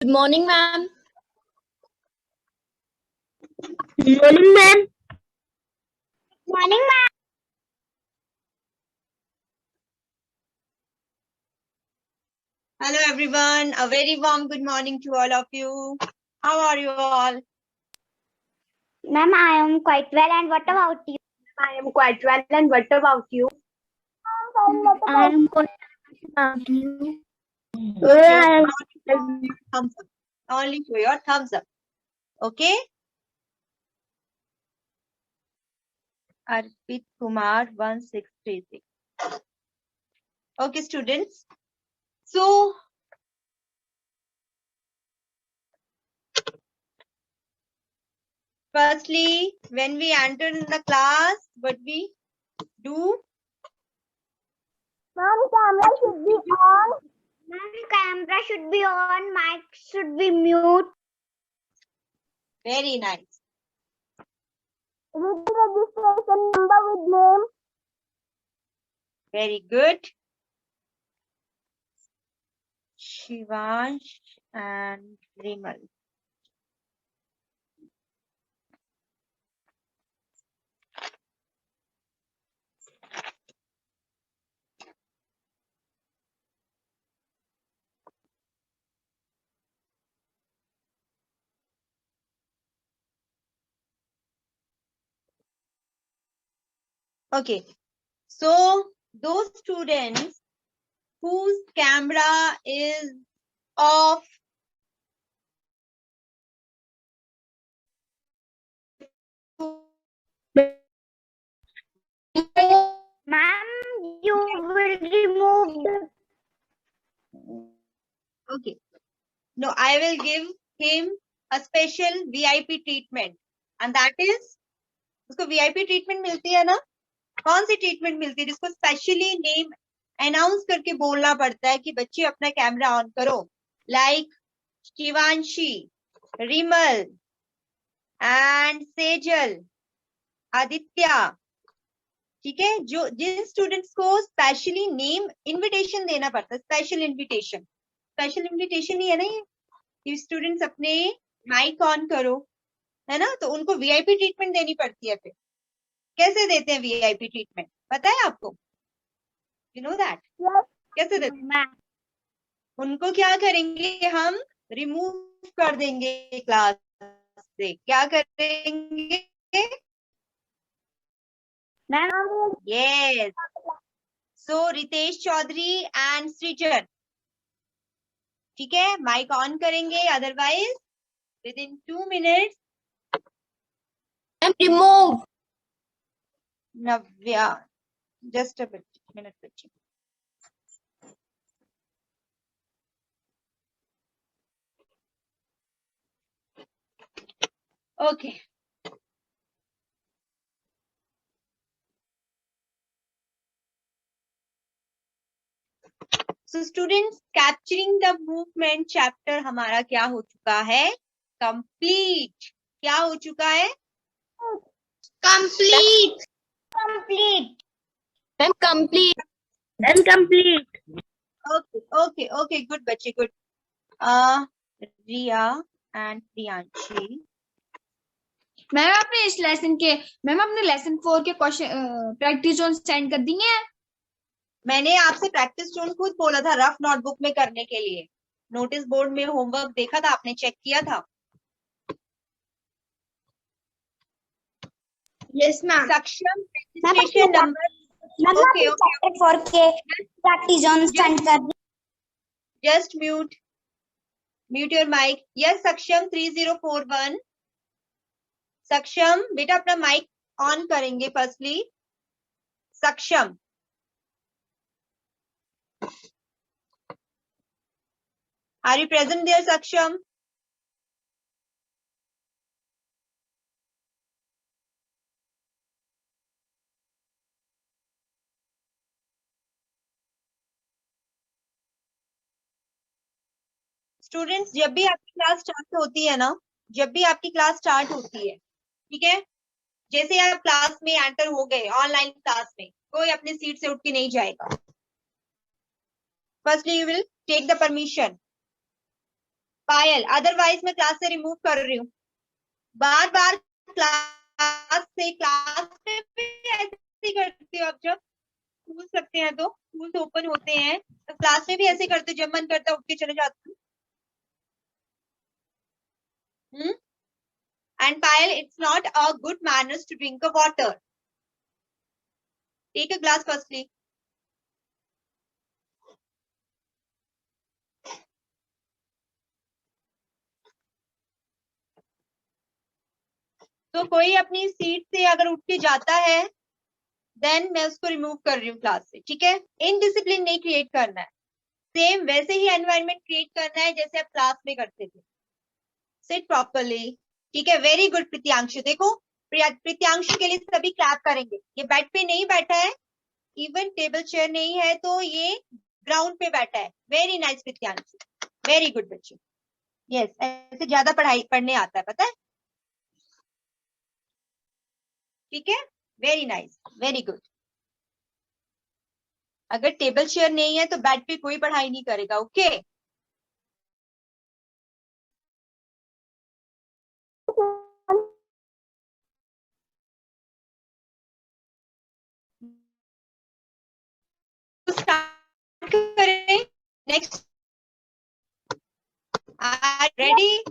Good morning, ma'am. Good morning, ma'am. Morning, ma'am. Hello everyone, a very warm good morning to all of you. How are you all? Ma'am, I am quite well, and what about you? I am quite well, and what about you? I am quite about you. Thumbs up. Only for your thumbs up. Okay? Arpit Kumar 1636. Okay, students. So, firstly, when we enter in the class, what we do? Ma'am, camera should be on. Ma'am, camera should be on. Mic should be mute. Very nice. Read the registration number with name. Very good. Shivansh and Rimal. Okay, so those students whose camera is off, Ma'am, you will remove the... okay. No, I will give him a special VIP treatment, and that is उसको VIP treatment मिलती है ना? कौन seed treatment मिलती है जिसको specially name announce करके बोलना पड़ता है कि बच्चे अपना कैमरा ऑन करो, like Shivanshi, Rimmel and Sejal, Aditya. ठीक है, जो जिन स्टूडेंट्स को स्पेशली नेम इनविटेशन देना पड़ता है, स्पेशल इनविटेशन ही है ना ये स्टूडेंट्स अपने माइक ऑन करो, है ना, तो उनको वीआईपी ट्रीटमेंट देनी पड़ती है. फिर कैसे देते हैं वीआईपी ट्रीटमेंट, पता है आपको? You know that? कैसे देते हैं? उनको क्या करेंगे, हम रिमूव कर देंगे क्लास से. क्या करेंगे? Yes. So Ritesh Chaudhary and Srijan, ठीक है, माइक ऑन करेंगे, otherwise within 2 minutes Remove. Navya, just a minute बच्चे. Okay, so students, capturing the movement chapter हमारा क्या हो चुका है? कंप्लीट. क्या हो चुका है? Complete. Complete. Ma'am, complete. And complete. Okay okay okay, good बच्चे, good. Riya and Priyanshi. Ma'am आपने इस लेसन के मैम आपने लेसन 4 के क्वेश्चन प्रैक्टिस जोन सेंड कर दिए हैं. मैंने आपसे प्रैक्टिस जोन खुद बोला था रफ नोटबुक में करने के लिए. नोटिस बोर्ड में होमवर्क देखा था आपने, चेक किया था? Yes ma'am. Saksham registration number. Okay okay, chapter 4 के प्रैक्टिस जोन सेंड कर दिए. Just mute your mic. Yes Saksham 3041. Saksham बेटा अपना माइक ऑन करेंगे firstly. Saksham, are you present there Saksham? Students, जब भी आपकी क्लास स्टार्ट होती है ना, जब भी आपकी क्लास स्टार्ट होती है, ठीक है, जैसे आप क्लास में एंटर हो गए, ऑनलाइन क्लास में कोई अपने सीट से उठ के नहीं जाएगा. Firstly you will take the permission. Payal, otherwise मैं क्लास से रिमूव कर रही हूँ। बार बार क्लास में भी ऐसे ही करती हो आप, जब स्कूल सकते हैं तो स्कूल ओपन होते हैं तो क्लास में भी ऐसे करते हो, जब मन करता है उठ के चले जाते हो। And Payal, it's not a good manners to drink a water. Take a glass firstly. तो कोई अपनी सीट से अगर उठ के जाता है देन मैं उसको रिमूव कर रही हूँ क्लास से, ठीक है। इनडिसिप्लिन नहीं क्रिएट करना है, सेम वैसे ही एनवायरनमेंट क्रिएट करना है जैसे आप क्लास में करते थे। सिट प्रॉपरली, ठीक है। Very good Pritiyanshu. देखो प्रीतियांशु के लिए सभी क्लैप करेंगे। ये बेड पे नहीं बैठा है, इवन टेबल चेयर नहीं है, तो ये ग्राउंड पे बैठा है। Very nice Pritiyanshu, very good बच्चे। यस, ऐसे ज्यादा पढ़ने आता है, पता है, ठीक है। Very nice, very good. अगर टेबल चेयर नहीं है तो बेड पे कोई पढ़ाई नहीं करेगा, ओके। स्टार्ट करें। Next, ready?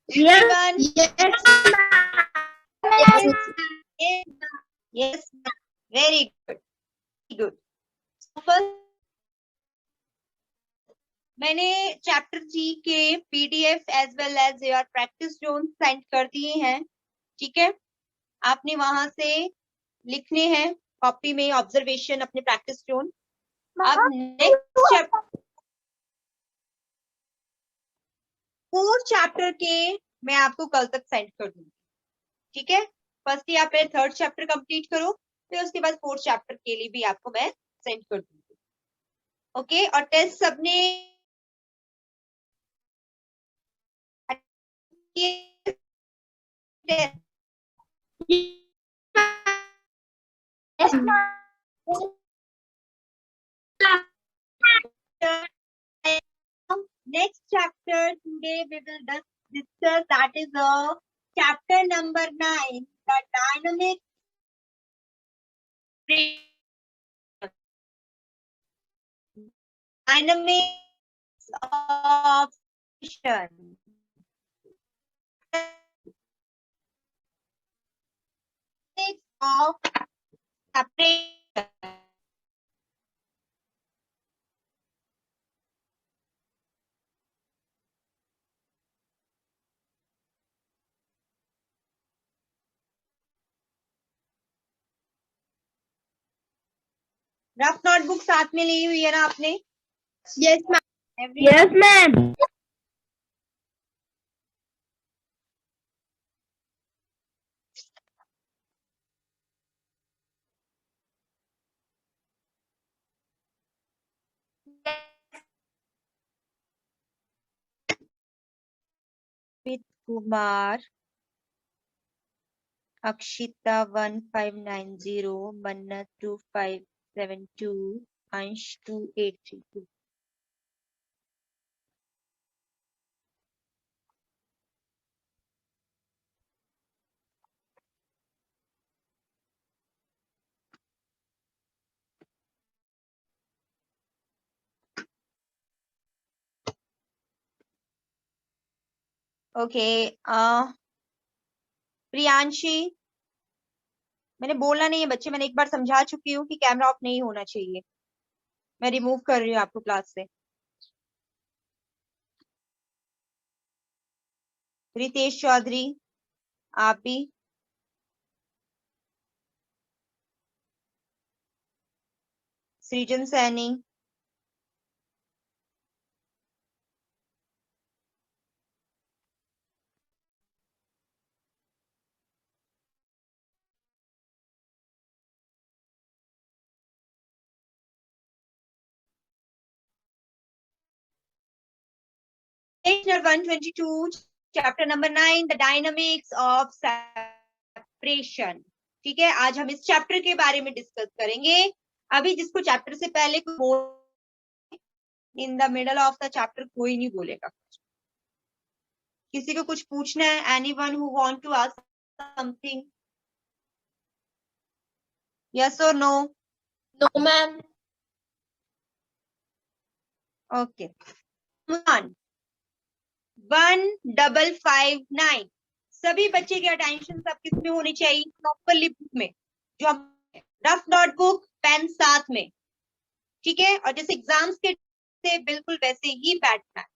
Yes. Yes, very good, good. First, मैंने चैप्टर 3 के PDF as well as your practice zone send कर दिए हैं, ठीक है। आपने वहां से लिखने हैं कॉपी में ऑब्जर्वेशन अपने प्रैक्टिस जोन। अब नेक्स्ट चैप्टर 4 चैप्टर के मैं आपको कल तक सेंड कर दूंगी, ठीक है। फर्स्ट आप 3rd चैप्टर कंप्लीट करो, फिर उसके बाद 4th चैप्टर के लिए भी आपको मैं सेंड कर दूंगी, ओके। और टेस्ट सबने next chapter today we will discuss, that is chapter number 9, the dynamic dynamics of separation. Of separation. Rough notebook साथ में ली हुई है ना आपने? Yes, ma'am. Yes, ma'am. Kumar, Akshita 1590, मन्नत 2572, अंश 2832। ओके, प्रियांशी, मैंने बोलना नहीं है बच्चे, मैंने एक बार समझा चुकी हूँ कि कैमरा ऑफ नहीं होना चाहिए। मैं रिमूव कर रही हूँ आपको क्लास से। रितेश चौधरी, आप भी। सृजन Saini, page number 122, chapter number 9, the dynamics of separation। ठीक है, आज हम इस चैप्टर के बारे में डिस्कस करेंगे। अभी जिसको चैप्टर से पहले in the middle of the chapter कोई नहीं बोलेगा। किसी को कुछ पूछना है? Anyone who want to ask something? Yes और नो? No, ma'am. ओके, 1559। सभी बच्चे की अटेंशन सब किस में होनी चाहिए? प्रॉपरली बुक में, जो हम रफ नोटबुक, पेन साथ में, ठीक है? और जैसे एग्जाम्स के से बिल्कुल वैसे ही बैठना है।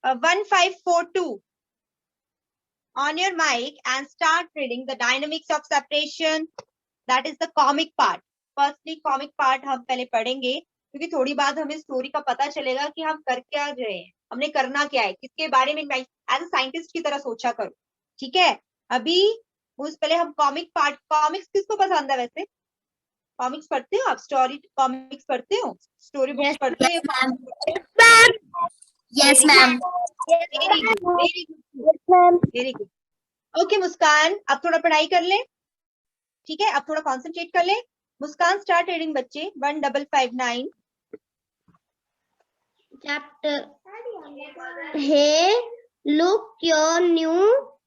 1542 on your mic and start reading the dynamics of separation, that is the comic part. Firstly comic part हम पहले पढ़ेंगे, क्योंकि थोड़ी बात हमें स्टोरी का पता चलेगा कि हम कर क्या रहे हैं, हमने करना क्या है, किसके बारे में एज अ साइंटिस्ट की तरह सोचा करो, ठीक है? अभी उस पहले हम कॉमिक पार्ट, कॉमिक्स किसको पसंद है वैसे? कॉमिक्स पढ़ते हो आप? स्टोरी कॉमिक्स पढ़ते हो? स्टोरी बुक्स पढ़ते हो? Yes, ma'am. Very good, very good, Yes, ma'am. Very good. Okay Muskan, अब थोड़ा पढ़ाई कर ले, ठीक है? अब थोड़ा कॉन्सेंट्रेट कर ले। मुस्कान स्टार्ट रीडिंग बच्चे, 1559। Chapter. Hey, look, your new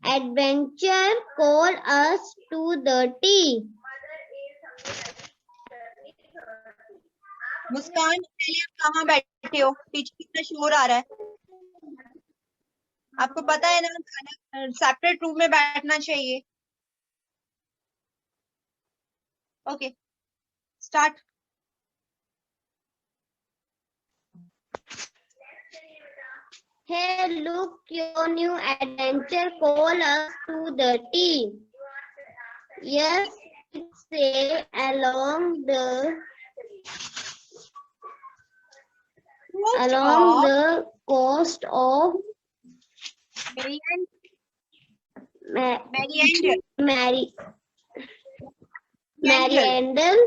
adventure. Call us to the tea. मुस्कान पहले आप कहाँ बैठे हो? पीछे कितना शोर आ रहा है? आपको पता है ना सेपरेट रूम में बैठना चाहिए। Okay start. Hey, look, your new adventure. Call us to the tea. Yes, say along the coast of Mariandel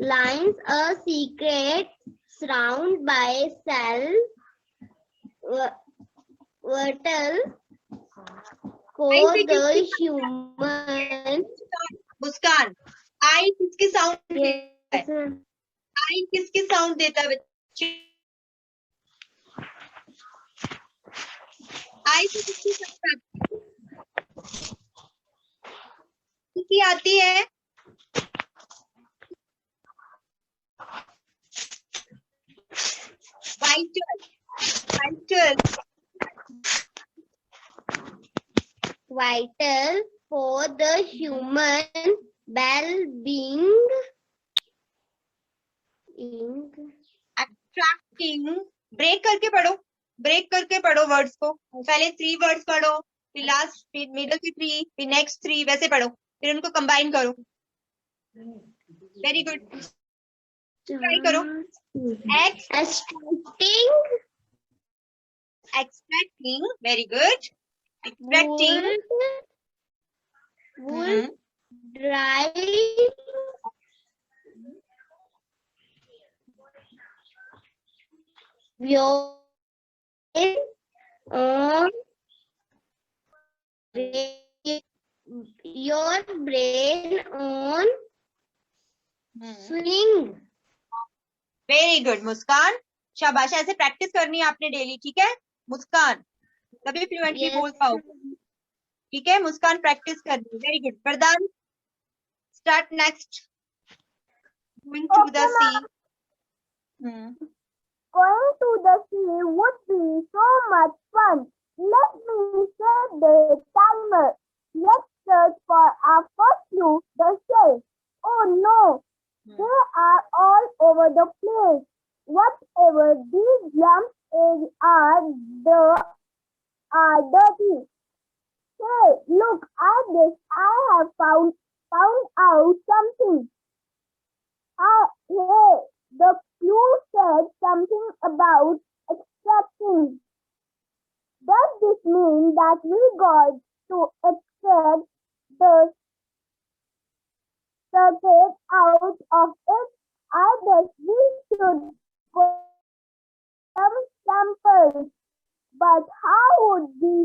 lines a secret surrounded by cell turtle for the human. मुस्कान, आई किसकी sound देता है? Yes, ma'am. आई किसकी sound देता है बच्चे? आई तो किसकी sound आती है? Vital for the human well-being. Attracting. Break करके पढ़ो, ब्रेक करके पढ़ो वर्ड्स को। पहले 3 वर्ड्स पढ़ो, फिर लास्ट, फिर मिडल की 3, फिर नेक्स्ट 3, वैसे पढ़ो, फिर उनको कंबाइन करो। वेरी गुड, ट्राई करो। Expecting, very good. Expecting. Would drive your brain on swing. Very good Muskan, शाबाश। ऐसे प्रैक्टिस करनी है आपने डेली, ठीक है मुस्कान? तभी फ्लुएंटली बोल पाओगे, ठीक है? मुस्कान प्रैक्टिस करनी है। Very good. Vardaan start next. Going to the sea. Going to the sea would be so much fun. Let me set the timer. Let's search for our first clue, the shell. Oh no, they are all over the place. Whatever these lumps are dirty. Hey, look, I guess I have found out something. Hey, the clue said something about extracting. Does this mean that we got to extract the circuit out of it? I guess we should go some samples. But how would we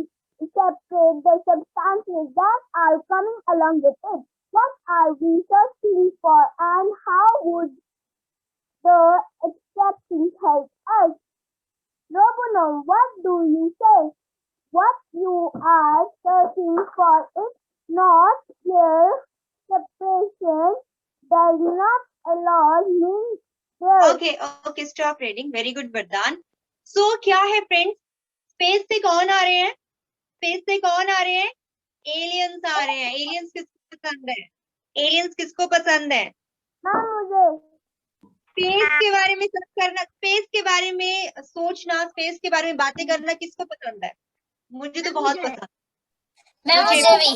separate the substances that are coming along with it. What are we searching for and how would the extractions help us? Robonom, what do you say? What you are searching for is not clear. Separation does not allow me there. Okay, stop reading. Very good, वरदान. So क्या है friends? Space से कौन आ रहे हैं? Space से कौन आ रहे हैं? एलियंस आ रहे हैं. एलियंस किसको पसंद है? एलियंस किसको पसंद है? मैम मुझे स्पेस के बारे में सर्च करना, स्पेस के बारे में सोचना, स्पेस के बारे में बातें करना किसको पसंद है? मुझे तो बहुत पसंद. मुझे भी.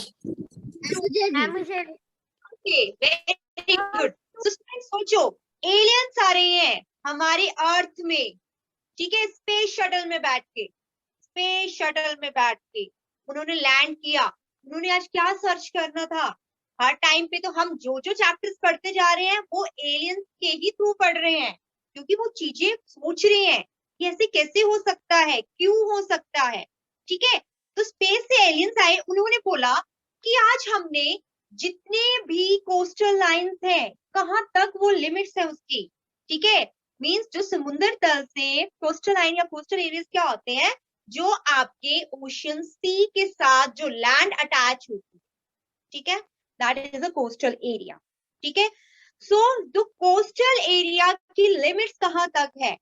Okay, very good. सोचो, एलियंस आ रहे हैं हमारे अर्थ में, ठीक है, स्पेस शटल में बैठ के. स्पेस शटल में बैठ के उन्होंने लैंड किया. उन्होंने आज क्या सर्च करना था? हर टाइम पे तो हम जो जो चैप्टर्स पढ़ते जा रहे हैं वो एलियंस के ही थ्रू पढ़ रहे हैं, क्योंकि वो चीजें सोच रहे हैं कि ऐसे कैसे हो सकता है, क्यों हो सकता है. ठीक है, तो स्पेस से एलियंस आए. उन्होंने बोला कि आज हमने जितने भी कोस्टल लाइंस हैं, कहाँ तक वो लिमिट्स है उसकी. ठीक है, मींस जो समुद्र तल से कोस्टल लाइन या कोस्टल एरियाज क्या होते हैं? जो आपके ओशन सी के साथ जो लैंड अटैच होती है. ठीक है, that is a coastal area. ठीक है, सो द कोस्टल एरिया की लिमिट्स कहाँ तक है?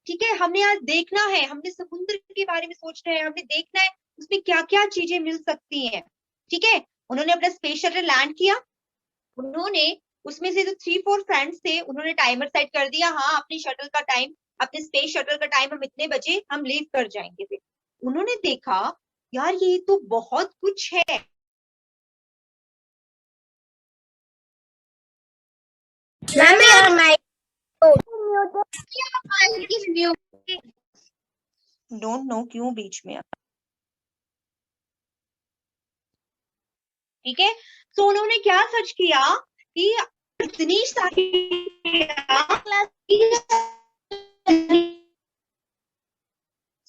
ठीक है, हमने आज देखना है, हमने समुद्र के बारे में सोचना है, हमने देखना है उसमें क्या क्या चीजें मिल सकती हैं. ठीक है, उन्होंने अपना स्पेस शटल लैंड किया. उन्होंने उसमें से जो 3-4 फ्रेंड्स थे, उन्होंने टाइमर सेट कर दिया. हाँ, अपनी शटल का टाइम, अपने स्पेस शटल का टाइम हम इतने बजे हम लीव कर जाएंगे. फिर उन्होंने देखा यार ये तो बहुत कुछ है. डोंट नो क्यों बीच में. ठीक है, तो उन्होंने क्या सर्च किया कि इतनी सारी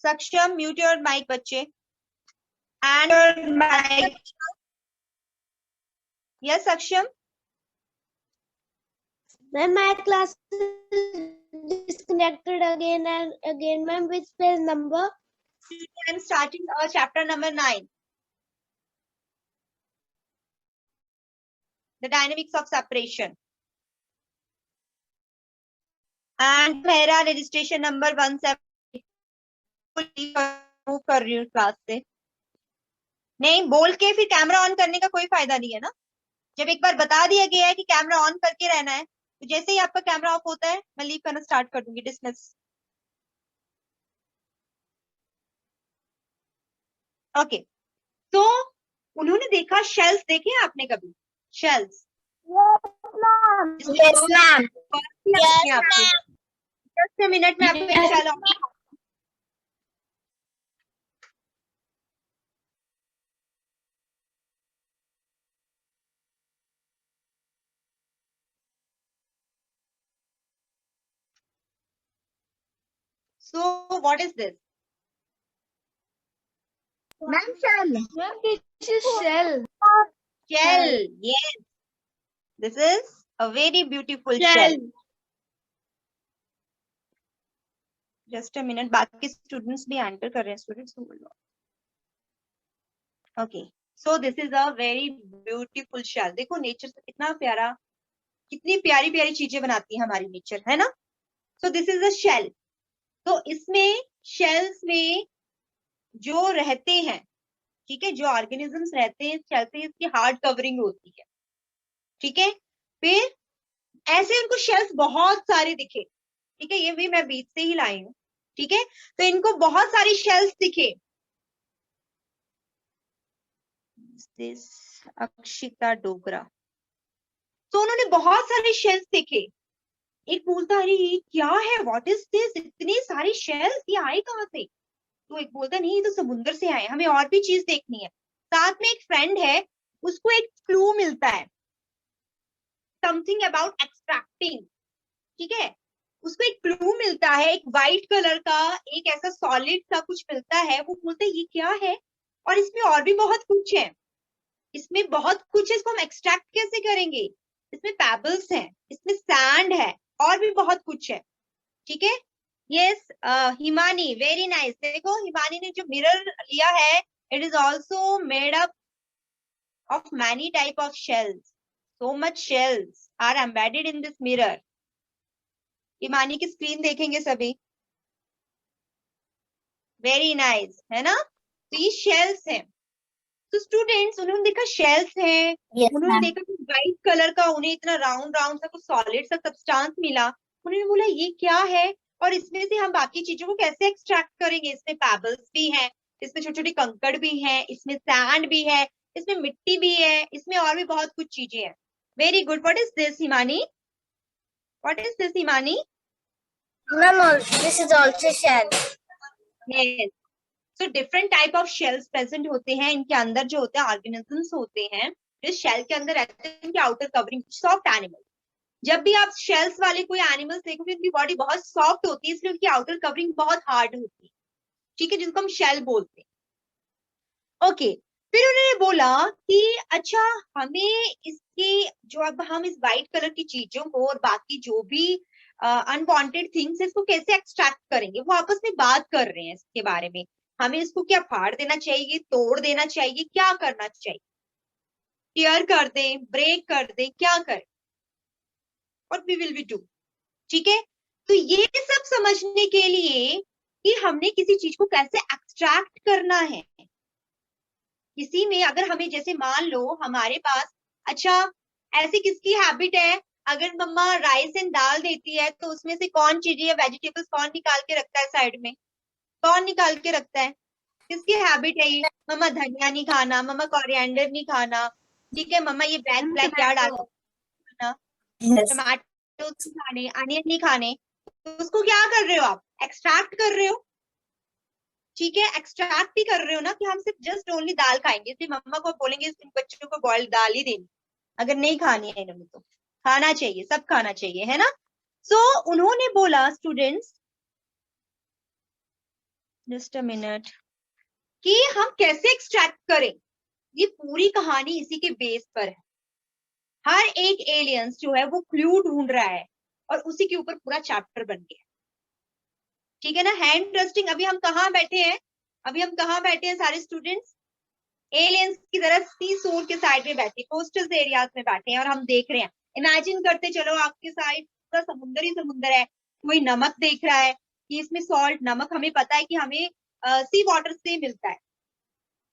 सक्षम म्यूट योर माइक बच्चे. And mic. Yes Saksham. Ma'am, my class is disconnected again and again, ma'am. Which page number? I'm starting chapter number 9. The dynamics of separation. And मेरा registration number 170. मूव कर रही हूँ class से. नहीं बोल के फिर कैमरा ऑन करने का कोई फायदा नहीं है ना. जब एक बार बता दिया गया है कि कैमरा ऑन करके रहना है, तो जैसे ही आपका कैमरा ऑफ होता है मैं लीव करना स्टार्ट कर दूंगी. डिसमिस. ओके, तो उन्होंने देखा शेल्स. देखे हैं आपने कभी shells? yes ma'am. Just a minute में आपको इंशाल्लाह. So what is this? Ma'am, shell. Ma'am, this is shell. Shell. Yes, this is a very beautiful shell. Just a minute, बाकी students भी एंटर कर रहे हैं. स्टूडेंट्स को बोलो. Okay, so this is a very beautiful shell. देखो nature से कितना प्यारा, कितनी प्यारी प्यारी चीजें बनाती है हमारी नेचर, है ना. So this is a shell. तो इसमें शेल्स में जो रहते हैं, ठीक है, जो ऑर्गेनिजम्स रहते हैं शेल से, इसकी हार्ड कवरिंग होती है. ठीक है, फिर ऐसे उनको शेल्स बहुत सारे दिखे. ठीक है, ये भी मैं बीच से ही लाई हूँ. ठीक है, तो इनको बहुत सारी शेल्स दिखे. अक्षिता डोगरा. तो उन्होंने बहुत सारे शेल्स देखे. एक बोलता अरे ये क्या है, व्हाट इज दिस, इतनी सारी शेल्स, ये आए कहाँ से? तो एक बोलता नहीं ये तो समुद्र से आए, हमें और भी चीज देखनी है. साथ में एक फ्रेंड है, उसको एक क्लू मिलता है, समथिंग अबाउट एक्सट्रैक्टिंग. ठीक है, उसको एक क्लू मिलता है, एक व्हाइट कलर का एक ऐसा सॉलिड सा कुछ मिलता है. वो बोलता है ये क्या है? और इसमें और भी बहुत कुछ है, इसमें बहुत कुछ है, इसको हम एक्सट्रैक्ट कैसे करेंगे? इसमें पेबल्स हैं, इसमें सैंड है, और भी बहुत कुछ है, ठीक है। Yes Himani, very nice. देखो हिमानी ने जो मिरर लिया है, it is also made up of many type of shells, so much shells are embedded in this mirror. Himani की स्क्रीन देखेंगे सभी, वेरी नाइस, है ना। तो ये शेल्स हैं। तो स्टूडेंट्स, उन्होंने देखा शेल्स हैं, Yes, उन्होंने ma'am. देखा कि व्हाइट कलर का उन्हें इतना राउंड राउंड सा कुछ सॉलिड सा सब्सटेंस मिला। उन्होंने बोला ये क्या है, और इसमें से हम बाकी चीजों को कैसे एक्सट्रैक्ट करेंगे? इसमें पेबल्स भी हैं, इसमें छोटे छोटे कंकड़ भी हैं, इसमें सैंड भी है, इसमें मिट्टी भी है, इसमें और भी बहुत कुछ चीजें हैं। Very good. What is this Himani? What is this Himani? Ma'am, this is also shell. Yes. So different type of shells present होते हैं, इनके अंदर जो होते हैं ऑर्गेनिजम्स होते हैं, इस शेल के अंदर रहते हैं, इनकी आउटर कवरिंग सॉफ्ट एनिमल। जब भी आप शेल्स वाले कोई एनिमल्स देखोगे, उनकी बॉडी बहुत सॉफ्ट होती है, इसलिए उनकी आउटर कवरिंग बहुत हार्ड होती है, ठीक है, जिनको हम शेल बोलते हैं। ओके, फिर उन्होंने बोला कि अच्छा हमें इसके जो अब हम इस व्हाइट कलर की चीजों को और बाकी जो भी अनवांटेड थिंग्स है, इसको कैसे एक्सट्रैक्ट करेंगे? वो आपस में बात कर रहे हैं इसके बारे में। हमें इसको क्या फाड़ देना चाहिए, तोड़ देना चाहिए, क्या करना चाहिए? टीयर कर दें, ब्रेक कर दें, क्या करें? What we will be do? ठीक है, तो ये सब समझने के लिए कि हमने किसी चीज को कैसे एक्सट्रैक्ट करना है। किसी में अगर हमें, जैसे मान लो हमारे पास, अच्छा ऐसी किसकी हैबिट है, अगर मम्मा राइस एंड दाल देती है तो उसमें से कौन चीजें या वेजिटेबल्स कौन निकाल के रखता है साइड में? कौन निकाल के रखता है? किसकी हैबिट है ये? मम्मा धनिया नहीं खाना, मम्मा कोरिएंडर नहीं खाना, ठीक है, मम्मा ये ब्लैक ब्लैक क्या डालना, Yes. टमाटो खाने, अनियन नहीं खाने। तो उसको क्या कर रहे हो आप? एक्सट्रैक्ट कर रहे हो, ठीक है, एक्सट्रैक्ट ही कर रहे हो ना, कि हम सिर्फ जस्ट ओनली दाल खाएंगे, इसलिए मम्मा को बोलेंगे इन बच्चों को बॉइल्ड दाल ही देनी, अगर नहीं खानी है इन्होंने तो। खाना चाहिए, सब खाना चाहिए, है ना। सो उन्होंने बोला स्टूडेंट्स, जस्ट अ मिनट, कि हम कैसे एक्सट्रैक्ट करें। ये पूरी कहानी इसी के बेस पर है। हर एक एलियंस जो है वो क्लू ढूंढ रहा है, और उसी के ऊपर पूरा चैप्टर बन गया, ठीक है ना। है इंटरेस्टिंग। अभी हम कहाँ बैठे हैं? अभी हम कहाँ बैठे हैं सारे स्टूडेंट्स? एलियंस की तरह सी शोर के साइड में बैठे, कोस्टल एरियाज में बैठे हैं, और हम देख रहे हैं। इमेजिन करते चलो आपके साइड पूरा समुंदर ही समुंदर है, कोई नमक देख रहा है कि इसमें सॉल्ट, नमक हमें पता है कि हमें सी वाटर से मिलता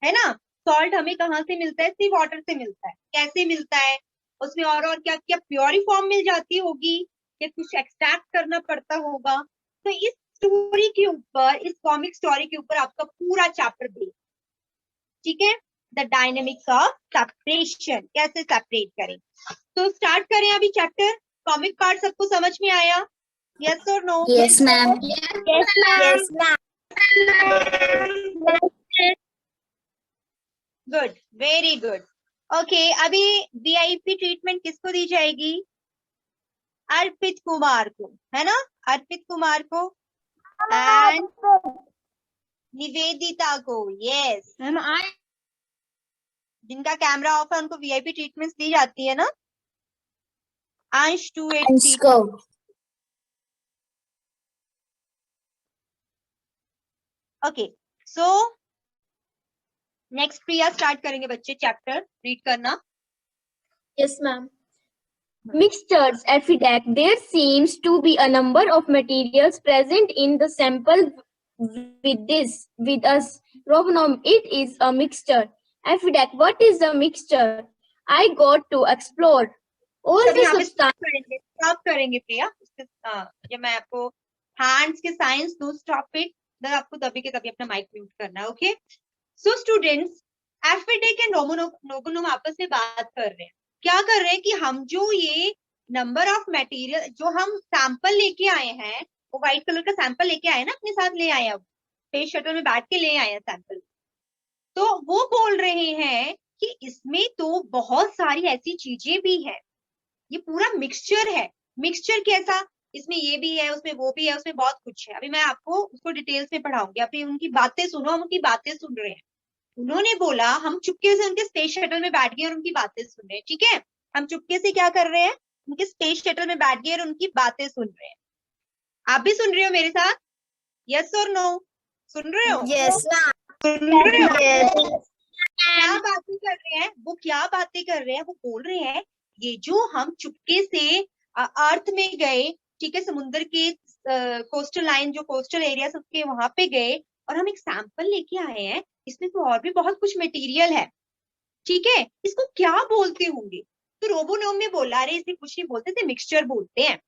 है ना। सॉल्ट हमें कहाँ से मिलता है? सी वाटर से मिलता है। कैसे मिलता है? उसमें और क्या क्या प्योरी फॉर्म मिल जाती होगी, या कुछ एक्सट्रैक्ट करना पड़ता होगा। तो इस स्टोरी के ऊपर, इस कॉमिक स्टोरी के ऊपर आपका पूरा चैप्टर बेस्ड, ठीक है। द डायनेमिक्स ऑफ सेपरेशन, कैसे सेपरेट करें। तो स्टार्ट करें अभी चैप्टर। कॉमिक पार्ट सबको समझ में आया? यस और no? Yes, ma'am. Yes, ma'am. Good, very good. Okay, अभी वीआईपी ट्रीटमेंट किसको दी जाएगी? अर्पित कुमार को, है ना, अर्पित कुमार को एंड निवेदिता को। यस, मैम आई जिनका कैमरा ऑफ है उनको वीआईपी ट्रीटमेंट्स दी जाती है ना। अंश 283। Let's go. Okay, so next Priya start करेंगे बच्चे चैप्टर रीड करना। Yes, ma'am. Mixtures, Affidac. There seems to be a number of materials present in the sample with us. Robinom, it is a mixture. Affidac, what is a mixture? I got to explore all सभी the यहाँ पे substances. Stop करेंगे प्रिया। ये मैं आपको hands के science दो, stop it, आपको तभी के तभी अपना माइक म्यूट करना है। ओके, सो स्टूडेंट्स, एफिडेक एंड रोबोनोम आपस में बात कर रहे हैं। क्या कर रहे हैं कि हम जो ये नंबर ऑफ मटेरियल जो हम सैंपल लेके आए हैं, वो व्हाइट कलर का सैंपल लेके आए ना, अपने साथ ले आए, अब स्पेस शटल में बैठ के ले आए हैं सैंपल। तो वो बोल रहे हैं कि इसमें तो बहुत सारी ऐसी चीजें भी हैं, ये पूरा मिक्सचर है। मिक्सचर कैसा? इसमें ये भी है, उसमें वो भी है, उसमें बहुत कुछ है। अभी मैं आपको उसको डिटेल्स में पढ़ाऊंगी, अभी उनकी बातें सुनो, हम उनकी बातें सुन रहे हैं। उन्होंने बोला हम चुपके से उनके स्पेस शटल में बैठ गए और उनकी बातें सुन रहे हैं, ठीक है। हम चुपके से क्या कर रहे हैं, उनके स्पेस शटल में बैठ गए और उनकी बातें सुन रहे हैं। आप भी सुन रहे हो मेरे साथ, यस और नो? सुन रहे हो? Yes ma'am. सुन रहे हो? क्या बातें कर रहे हैं वो, क्या बातें कर रहे हैं वो? बोल रहे हैं ये जो हम चुपके से अर्थ में गए, ठीक है, समुद्र के कोस्टल लाइन, जो कोस्टल एरिया उसके वहां पे गए और हम एक सैंपल लेके आए हैं, इसमें तो और भी बहुत कुछ मटेरियल है, ठीक है, इसको क्या बोलते होंगे? तो रोबोनोम ने बोला अरे इसे कुछ नहीं बोलते थे, मिक्सचर बोलते हैं,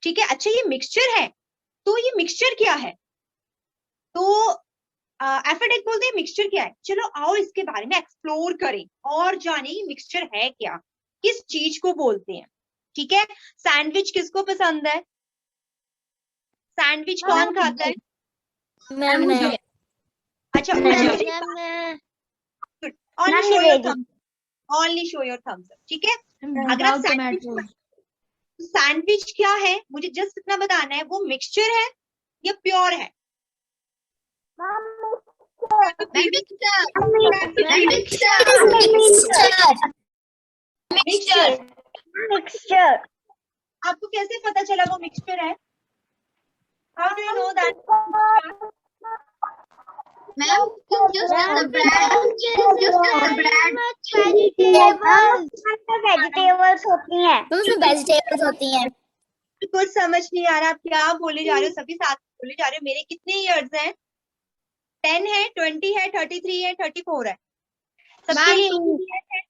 ठीक है। अच्छा ये मिक्सचर है, तो ये मिक्सचर क्या है? तो एफेडेक बोलते हैं मिक्सचर क्या है। चलो आओ इसके बारे में एक्सप्लोर करें और जाने ये मिक्सचर है क्या, किस चीज को बोलते हैं, ठीक है। सैंडविच किसको पसंद है? सैंडविच कौन खाता है? मैम मैं अच्छा only show your thumbs up, ठीक है। अगर आप सैंडविच क्या है, मुझे जस्ट इतना बताना है, वो मिक्सचर है या प्योर है? Mixture. आपको कैसे पता चला वो मिक्सचर है? How do you know that? Ma'am, just the bread. Vegetables होती हैं। उसमें वेजिटेबल्स होती हैं। कुछ समझ नहीं आ रहा, आप क्या बोले जा रहे हो? सभी साथ बोले जा रहे हो। मेरे कितने इयर्स हैं? 10 है, 20 है, 33 है, 34 है, सबके लिए है।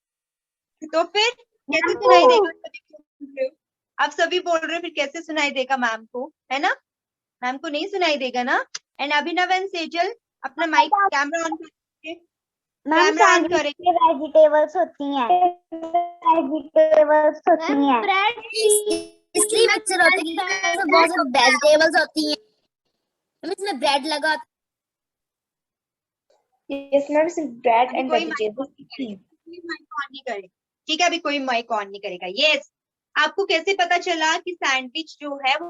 तो फिर कैसे सुनाई देगा? आप सभी बोल रहे हो, फिर कैसे सुनाई देगा मैम को, है ना? मैम को नहीं सुनाई देगा ना। एंड अभिनव एंड सेजल अपना माइक कैमरा ऑन करेंगे, कैमरा ऑन करेंगे। वेजिटेबल्स होती हैं। वेजिटेबल्स होती हैं। इसलिए मिक्सचर होती है क्योंकि इसमें बहुत सारी वेजिटेबल्स होती हैं। इसमें ब्रेड लगा Yes, ma'am, bread and कोई vegetables. माइक ऑन नहीं करेगा, ठीक है, अभी कोई माइक ऑन नहीं करेगा। यस, आपको कैसे पता चला कि सैंडविच जो है वो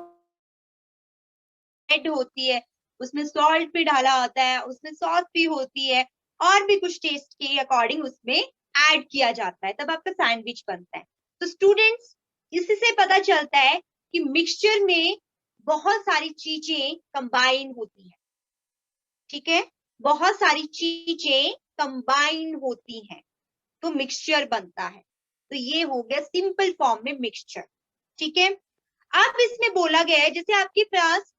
ब्रेड होती है, उसमें सॉल्ट भी डाला होता है, उसमें सॉस भी होती है, और भी कुछ टेस्ट के अकॉर्डिंग उसमें ऐड किया जाता है, तब आपका सैंडविच बनता है। तो स्टूडेंट्स, इससे पता चलता है कि मिक्सचर में बहुत सारी चीजें कंबाइन होती हैं, ठीक है, बहुत सारी चीजें कंबाइन होती हैं तो मिक्सचर बनता है। तो ये हो गया सिंपल फॉर्म में मिक्सचर, ठीक है। अब इसमें बोला गया है, जैसे आपके पास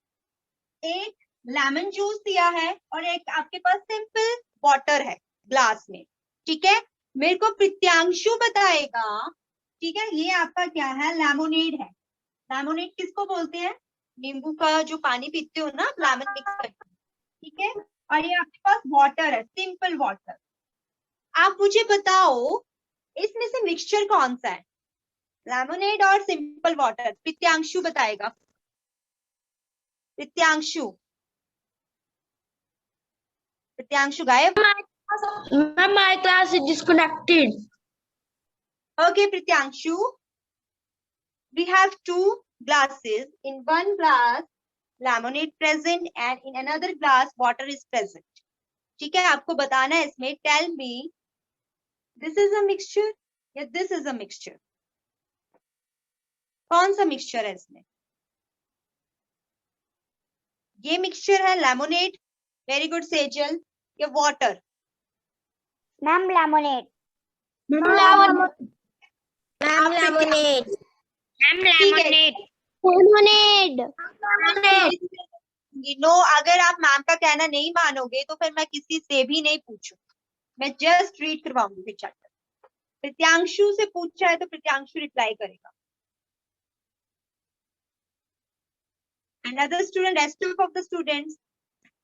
एक लेमन जूस दिया है और एक आपके पास सिंपल वाटर है ग्लास में, ठीक है। मेरे को प्रित्यांशु बताएगा, ठीक है, ये आपका क्या है? लेमोनेड है। लेमोनेड किसको बोलते हैं? नींबू का जो पानी पीते हो ना, लेमन मिक्स करके, ठीक है। और ये आपके पास वाटर है, सिंपल वाटर। आप मुझे बताओ इसमें से मिक्सचर कौन सा है, लेमोनेड और सिंपल वाटर? प्रित्यांशु बताएगा। प्रित्यांशु, प्रित्यांशु गायब। Ma'am, my class is disconnected. Okay, Prityanshu, we have two glasses. In one glass, lemonade present, and in another glass, water is present. ठीक है, आपको बताना है इसमें, tell me, this is a mixture या this is a mixture? कौन सा mixture है इसमें? ये मिक्सचर है लेमोनेड, वेरी गुड सेजल, या water? Ma'am, lemonade. Lemonade. No, अगर आप मैम का कहना नहीं मानोगे तो फिर मैं किसी से भी नहीं पूछूं, मैं जस्ट रीड करवाऊंगी फिर चैप्टर। प्रित्यांशु से पूछा है तो प्रित्यांशु रिप्लाई करेगा। Another student, rest of the students,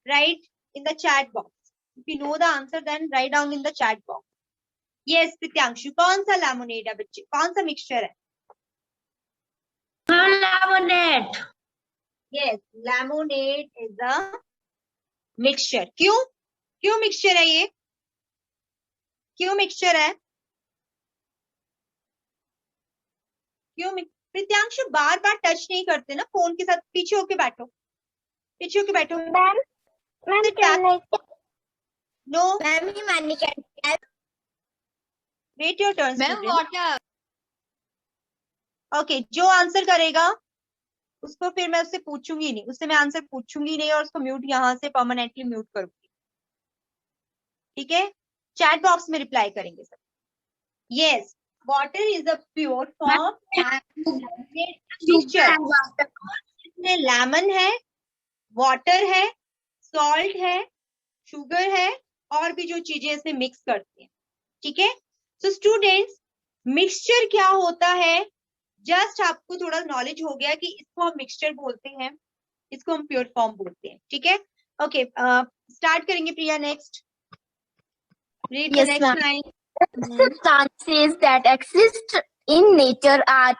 write in the chat box. If you know the answer, then write down in the chat box. Yes, Prityanshu, कौन सा लेमोनेड है बच्चे, कौन सा मिक्सचर है? Lemonade. Yes, lemonade is a mixture. क्यों? क्यों mixture है ये? क्यों मिक्सचर है? क्यों? प्रित्यांशु बार बार टच नहीं करते ना फोन के साथ, पीछे होके बैठो, पीछे होके बैठो। Ma'am, No. मैम ये मानने का Wait your turn, ma'am student. Water. Okay, जो आंसर करेगा उसको फिर मैं उससे पूछूंगी नहीं, उससे मैं आंसर पूछूंगी नहीं और उसको म्यूट यहाँ से परमानेंटली म्यूट करूंगी। ठीक है, चैट बॉक्स में रिप्लाई करेंगे सब। Yes, water is a pure form mixture. इसमें लेमन है, वाटर है, सॉल्ट है, शुगर है और भी जो चीजें इसमें मिक्स करते हैं। ठीक है, सो स्टूडेंट्स मिक्सचर क्या होता है, जस्ट आपको थोड़ा नॉलेज हो गया कि इसको हम मिक्सचर बोलते हैं, इसको हम प्योर फॉर्म बोलते हैं। ठीक है, ओके, स्टार्ट करेंगे Priya. Next, read the Yes, next ma'am. Line. Substances that exist in nature are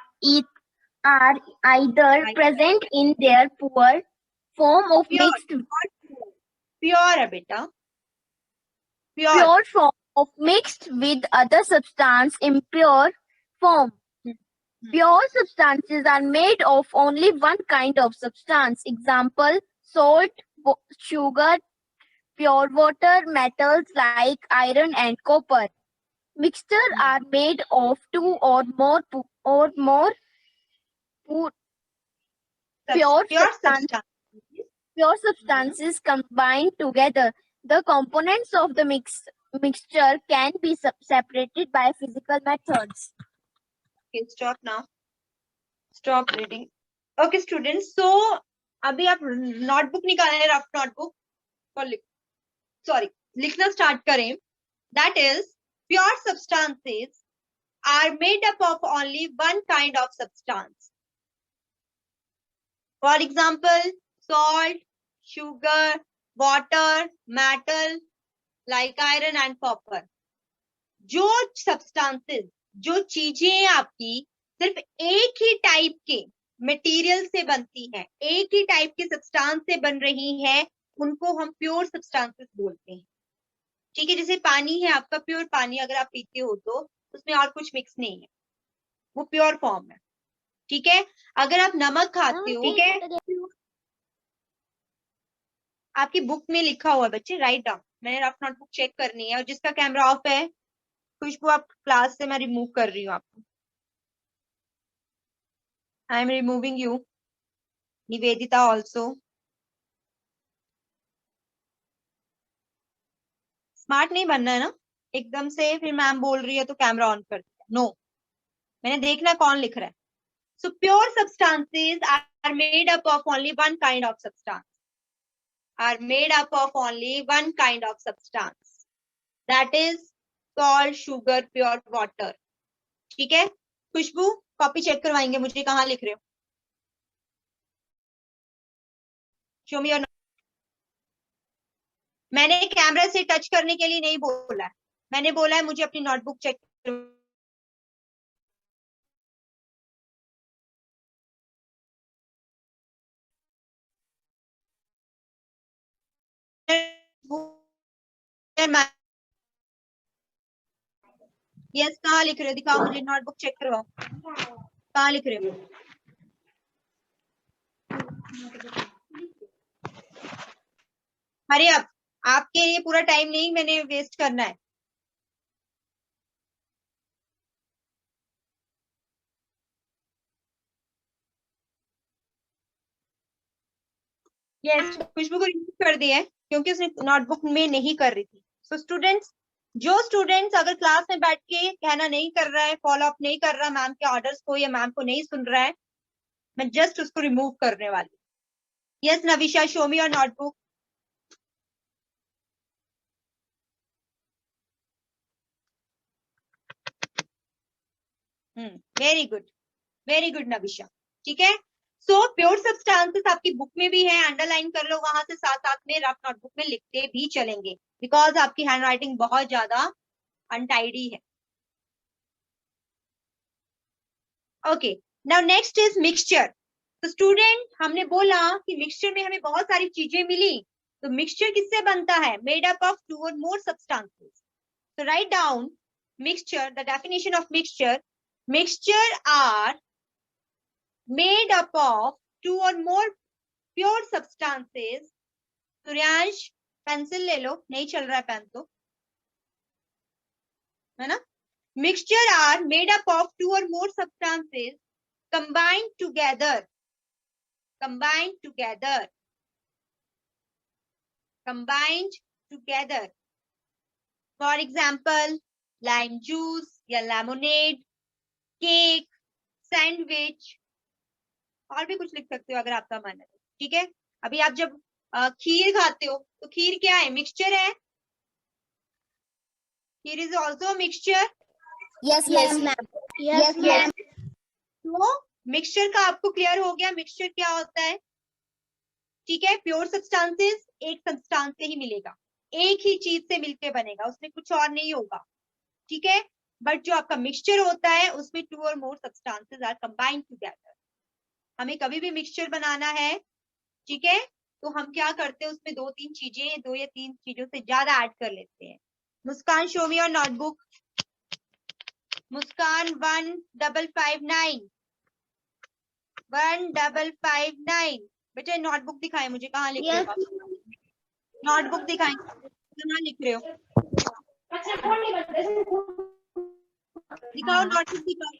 either present in their pure form of mixed pure है बेटा, pure. pure form of mixed with other substance in pure form. Pure substances are made of only one kind of substance. Example: salt, sugar, pure water, metals like iron and copper. Mixtures are made of two or more pure substances. Pure substances combined together. The components of the mixture can be separated by physical methods. Okay, stop now. Stop reading. Okay, students. So अभी आप notebook निकालें, rough notebook और लिखना start करें। That is, pure substances are made up of only one kind of substance. For example, salt, sugar, water, metal like iron and copper. जो substances, जो चीजें आपकी सिर्फ एक ही टाइप के मटेरियल से बनती हैं, एक ही टाइप के सब्सटेंस से बन रही हैं, उनको हम प्योर सब्सटेंसेस बोलते हैं। ठीक है, जैसे पानी है आपका, प्योर पानी अगर आप पीते हो तो उसमें और कुछ मिक्स नहीं है, वो प्योर फॉर्म है। ठीक है, अगर आप नमक खाते हो, ठीक है, आपकी बुक में लिखा हुआ है बच्चे, राइट डाउन। मैंने रफ नोटबुक चेक करनी है, और जिसका कैमरा ऑफ है खुशबू, आप क्लास से मैं रिमूव कर रही हूँ आपको। I am removing you, Nivedita also. Smart नहीं बनना है ना एकदम से, फिर मैम बोल रही है तो कैमरा ऑन कर दिया। नो, मैंने देखना कौन लिख रहा है। So pure substances are made up of only one kind of substance, are made up of only one kind of substance, that is salt, sugar, pure water. ठीक है, खुशबू कॉपी चेक करवाएंगे मुझे, कहाँ लिख रहे हो? Show me your note. मैंने camera से टच करने के लिए नहीं बोला है, मैंने बोला है मुझे अपनी नोटबुक चेक यस, कहाँ लिख रहे हो? दिखाओ मुझे, नोटबुक चेक करवाओ, कहाँ लिख रहे हो? अरे अब आपके लिए पूरा टाइम नहीं मैंने वेस्ट करना है। यस, खुशबू को रिमूव कर दिया है क्योंकि उसने नोटबुक में नहीं कर रही थी। सो स्टूडेंट्स, जो स्टूडेंट्स अगर क्लास में बैठ के कहना नहीं कर रहा है, फॉलो अप नहीं कर रहा मैम के ऑर्डर्स को, या मैम को नहीं सुन रहा है, मैं जस्ट उसको रिमूव करने वाली। Yes Navisha, show me your notebook. Very good, very good Navisha. ठीक है, सो प्योर सब्सटेंसेस आपकी बुक में भी है, अंडरलाइन कर लो वहां से, साथ साथ में रफ नोटबुक में लिखते भी चलेंगे, बिकॉज आपकी हैंडराइटिंग बहुत ज्यादा अनटाइडी है। Okay, now next is mixture. तो स्टूडेंट, हमने बोला कि मिक्सचर में हमें बहुत सारी चीजें मिली, तो मिक्सचर किससे बनता है? मेड अप ऑफ टू और मोर substances. So write down mixture, the definition of mixture. Mixture are made up of two or more pure substances. Suryansh, pencil ले लो, नहीं चल रहा है पेन तो, है ना। Mixture are made up of 2 or more substances combined together, combined together, combined together. For example, lime juice या lemonade, cake, sandwich, और भी कुछ लिख सकते हो अगर आपका मन है, ठीक है। अभी आप जब खीर खाते हो तो खीर क्या है, मिक्सचर है। Kheer is also mixture. Yes, ma'am. Yes, ma'am. तो मिक्सचर का आपको क्लियर हो गया, मिक्सचर क्या होता है, ठीक है। प्योर सब्सटेंसेस एक सब्सटेंस से ही मिलेगा, एक ही चीज से मिलके बनेगा, उसमें कुछ और नहीं होगा, ठीक है। बट जो आपका मिक्सचर होता है उसमें 2 or more substances are combined together. हमें कभी भी मिक्सचर बनाना है, ठीक है, तो हम क्या करते हैं, उसमें 2-3 चीजें, 2 या 3 चीजों से ज्यादा ऐड कर लेते हैं। मुस्कान, शो मी योर नोटबुक। मुस्कान 1559, 1559। बेटा नोटबुक दिखाएं मुझे, कहाँ लिख रहे हो आप? नोटबुक दिखाएं, कहाँ लिख रहे हो? दिखाओ नोटबुक, दिखाओ।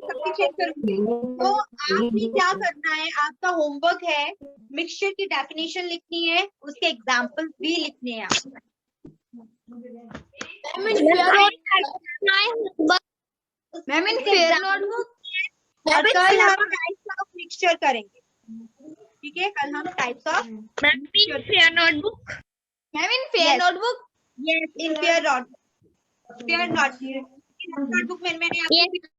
सबकी चेक करूंगी। तो आपने क्या करना है, आपका होमवर्क है, मिक्सचर की डेफिनेशन लिखनी है, उसके एग्जांपल्स भी लिखने हैं आपको। मैम इन फेयर नोटबुक और कल हम टाइप्स ऑफ मिक्सचर करेंगे, ठीक है। कल हम types of fair notebook. Ma'am in fair notebook yes in fair notebook, fair notebook मैंने आपको